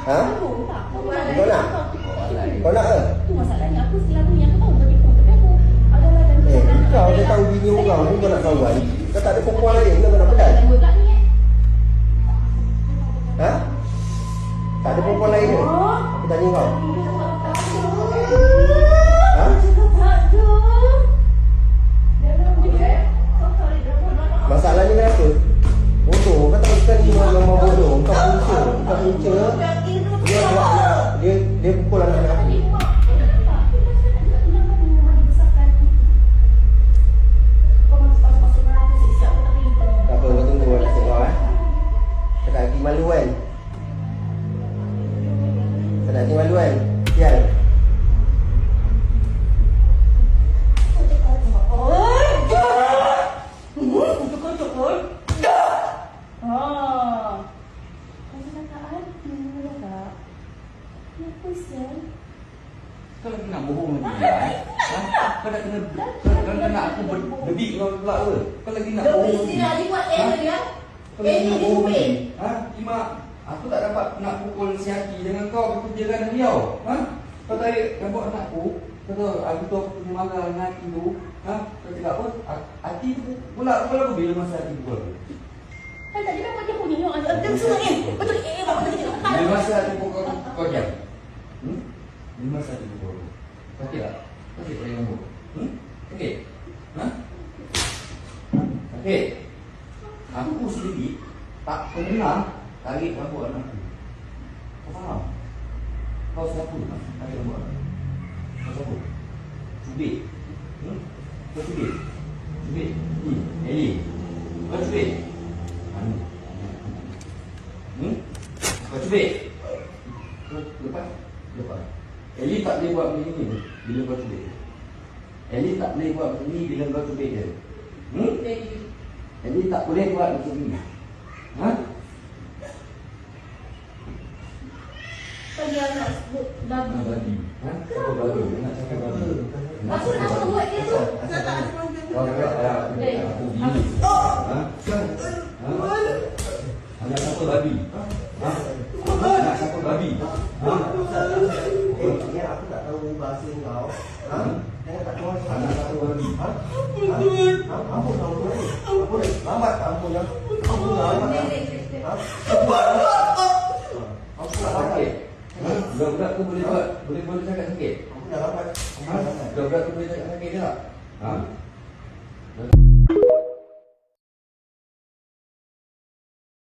Ha? Kau nak? Kau nak ke? Tu masalahnya aku selama ni aku tahu kau tipu, tapi aku adalah dan Kau dia tahu bini orang ni kau nak kawan. Kau tak ada perempuan lain ke kau nak pedal? Ha? Tak ada perempuan lain ke? Aku tanya kau. Ha? Masalahnya kenapa? Bodoh, kau tahu sekali memang bodoh. Kau punca. Dia pukul anak aku. Tak apa, kau tunggu nasib kau Cakap hati malu kan? Cakap hati malu kan? Sial. Kau lagi nak bohong lagi lah. Kau dah kena aku berdedik kau pula ke? Kau lagi nak bohong lagi. Kau lagi nak bohong lagi. Ima, aku tak dapat nak pukul si Haki dengan kau. Aku kerjakan beliau. Kau tarik rambut anakku. Kau tahu aku tu aku punya marah dengan Haki tu. Kau cakap apa? Hati tu pula aku bila masa Haki pukul aku. Kan tadi kan dia punya yang ada semua ni. Betul Bila masa Haki pukul kau diam. Bila masa Haki pukul aku. Okey tak? Okey tarik rambut. Okey? Okey. Aku sendiri tak pernah tarik rambut anakku. Kau faham? Kau siapa tarik rambut anakku? Kau siapa? Cubit. Kau cubit. Cubit. Eli. Kau cubit. Mana? Kau cubit. Lepas. Eli tak boleh buat macam ni bila kau cubit. Eli tak boleh buat macam ni bila kau cubit dia. Eli tak boleh buat macam ni. Dia nak sebut babi. Babi. Apa babi? Nak cakap babi. Aku nak buat dia tu. Saya tak nak Aku gini. Anak siapa babi? Anak siapa babi? Aku tak tahu bahasa kau. Jangan tak tahu Anak siapa babi? Ampun, ampun. Lambat, ampun. Ampun, lambat. Sakit. Budak-budak tu boleh cakap sakit. Aku dah lambat. Budak-budak tu boleh cakap sakit ke tak?